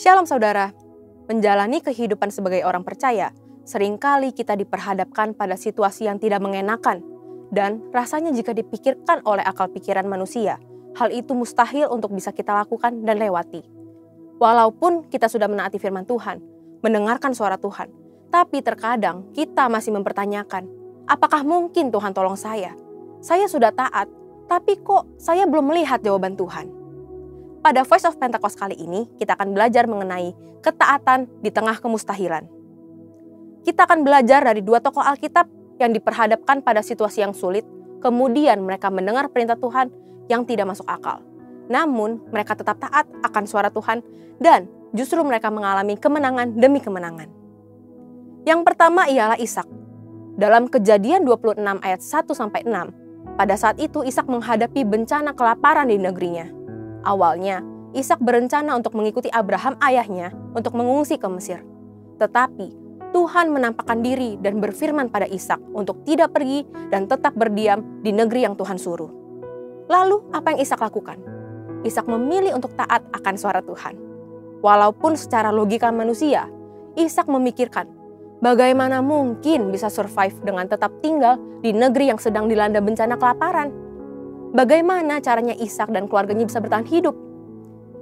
Shalom saudara, menjalani kehidupan sebagai orang percaya, seringkali kita diperhadapkan pada situasi yang tidak mengenakan, dan rasanya jika dipikirkan oleh akal pikiran manusia, hal itu mustahil untuk bisa kita lakukan dan lewati. Walaupun kita sudah menaati firman Tuhan, mendengarkan suara Tuhan, tapi terkadang kita masih mempertanyakan, apakah mungkin Tuhan tolong saya? Saya sudah taat, tapi kok saya belum melihat jawaban Tuhan? Pada Voice of Pentecost kali ini, kita akan belajar mengenai ketaatan di tengah kemustahilan. Kita akan belajar dari dua tokoh Alkitab yang diperhadapkan pada situasi yang sulit, kemudian mereka mendengar perintah Tuhan yang tidak masuk akal. Namun, mereka tetap taat akan suara Tuhan dan justru mereka mengalami kemenangan demi kemenangan. Yang pertama ialah Ishak. Dalam Kejadian 26 ayat 1-6, pada saat itu Ishak menghadapi bencana kelaparan di negerinya. Awalnya, Ishak berencana untuk mengikuti Abraham ayahnya untuk mengungsi ke Mesir. Tetapi, Tuhan menampakkan diri dan berfirman pada Ishak untuk tidak pergi dan tetap berdiam di negeri yang Tuhan suruh. Lalu, apa yang Ishak lakukan? Ishak memilih untuk taat akan suara Tuhan. Walaupun secara logika manusia, Ishak memikirkan, bagaimana mungkin bisa survive dengan tetap tinggal di negeri yang sedang dilanda bencana kelaparan? Bagaimana caranya Ishak dan keluarganya bisa bertahan hidup?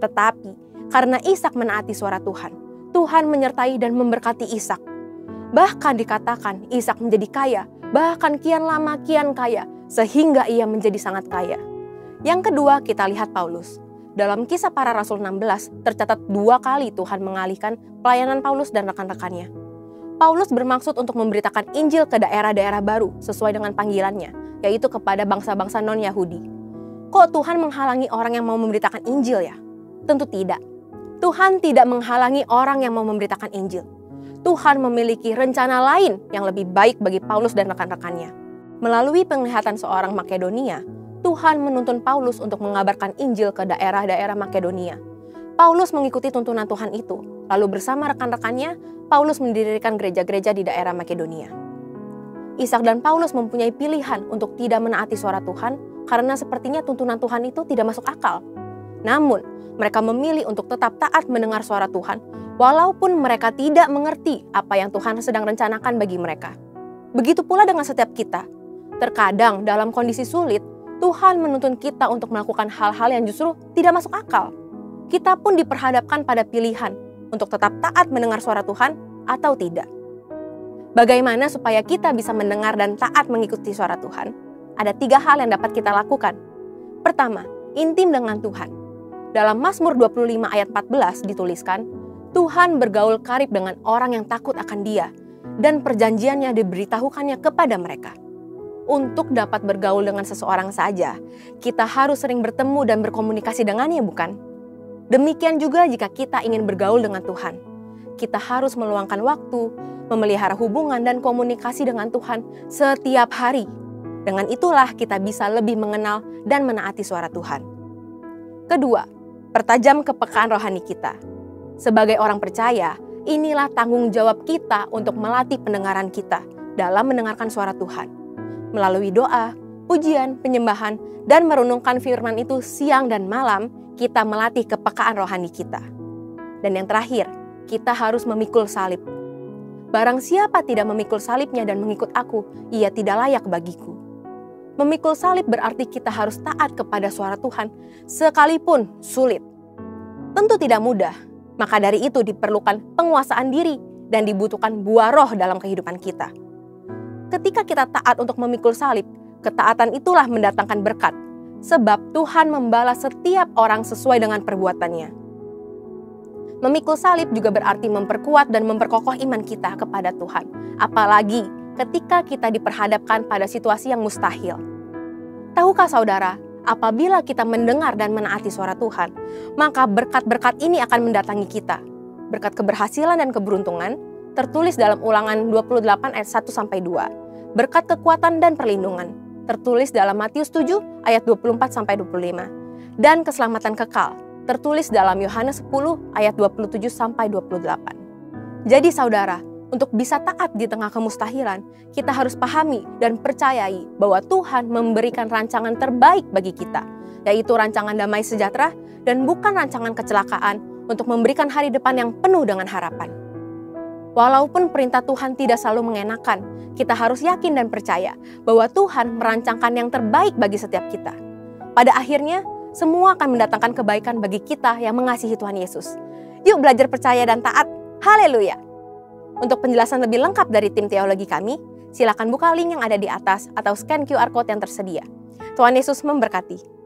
Tetapi, karena Ishak menaati suara Tuhan, Tuhan menyertai dan memberkati Ishak. Bahkan dikatakan Ishak menjadi kaya, bahkan kian lama kian kaya, sehingga ia menjadi sangat kaya. Yang kedua, kita lihat Paulus. Dalam Kisah Para Rasul 16, tercatat 2 kali Tuhan mengalihkan pelayanan Paulus dan rekan-rekannya. Paulus bermaksud untuk memberitakan Injil ke daerah-daerah baru sesuai dengan panggilannya, yaitu kepada bangsa-bangsa non-Yahudi. Kok Tuhan menghalangi orang yang mau memberitakan Injil ya? Tentu tidak. Tuhan tidak menghalangi orang yang mau memberitakan Injil. Tuhan memiliki rencana lain yang lebih baik bagi Paulus dan rekan-rekannya. Melalui penglihatan seorang Makedonia, Tuhan menuntun Paulus untuk mengabarkan Injil ke daerah-daerah Makedonia. Paulus mengikuti tuntunan Tuhan itu, lalu bersama rekan-rekannya, Paulus mendirikan gereja-gereja di daerah Makedonia. Ishak dan Paulus mempunyai pilihan untuk tidak menaati suara Tuhan karena sepertinya tuntunan Tuhan itu tidak masuk akal. Namun, mereka memilih untuk tetap taat mendengar suara Tuhan walaupun mereka tidak mengerti apa yang Tuhan sedang rencanakan bagi mereka. Begitu pula dengan setiap kita. Terkadang dalam kondisi sulit, Tuhan menuntun kita untuk melakukan hal-hal yang justru tidak masuk akal. Kita pun diperhadapkan pada pilihan untuk tetap taat mendengar suara Tuhan atau tidak. Bagaimana supaya kita bisa mendengar dan taat mengikuti suara Tuhan? Ada 3 hal yang dapat kita lakukan. Pertama, intim dengan Tuhan. Dalam Mazmur 25 ayat 14 dituliskan, Tuhan bergaul karib dengan orang yang takut akan Dia, dan perjanjiannya diberitahukannya kepada mereka. Untuk dapat bergaul dengan seseorang saja, kita harus sering bertemu dan berkomunikasi dengannya, bukan? Demikian juga jika kita ingin bergaul dengan Tuhan. Kita harus meluangkan waktu, memelihara hubungan dan komunikasi dengan Tuhan setiap hari. Dengan itulah kita bisa lebih mengenal dan menaati suara Tuhan. Kedua, pertajam kepekaan rohani kita. Sebagai orang percaya, inilah tanggung jawab kita untuk melatih pendengaran kita dalam mendengarkan suara Tuhan. Melalui doa, pujian, penyembahan, dan merenungkan firman itu siang dan malam, kita melatih kepekaan rohani kita. Dan yang terakhir, kita harus memikul salib. Barang siapa tidak memikul salibnya dan mengikut aku, ia tidak layak bagiku. Memikul salib berarti kita harus taat kepada suara Tuhan, sekalipun sulit. Tentu tidak mudah, maka dari itu diperlukan penguasaan diri dan dibutuhkan buah roh dalam kehidupan kita. Ketika kita taat untuk memikul salib, ketaatan itulah mendatangkan berkat, sebab Tuhan membalas setiap orang sesuai dengan perbuatannya. Memikul salib juga berarti memperkuat dan memperkokoh iman kita kepada Tuhan, apalagi ketika kita diperhadapkan pada situasi yang mustahil. Tahukah saudara, apabila kita mendengar dan menaati suara Tuhan, maka berkat-berkat ini akan mendatangi kita. Berkat keberhasilan dan keberuntungan, tertulis dalam Ulangan 28 ayat 1-2. Berkat kekuatan dan perlindungan, tertulis dalam Matius 7 ayat 24-25. Dan keselamatan kekal, tertulis dalam Yohanes 10 ayat 27-28. Jadi saudara, untuk bisa taat di tengah kemustahilan, kita harus pahami dan percayai bahwa Tuhan memberikan rancangan terbaik bagi kita, yaitu rancangan damai sejahtera dan bukan rancangan kecelakaan untuk memberikan hari depan yang penuh dengan harapan. Walaupun perintah Tuhan tidak selalu mengenakan, kita harus yakin dan percaya bahwa Tuhan merancangkan yang terbaik bagi setiap kita. Pada akhirnya, semua akan mendatangkan kebaikan bagi kita yang mengasihi Tuhan Yesus. Yuk belajar percaya dan taat. Haleluya! Untuk penjelasan lebih lengkap dari tim teologi kami, silakan buka link yang ada di atas atau scan QR Code yang tersedia. Tuhan Yesus memberkati.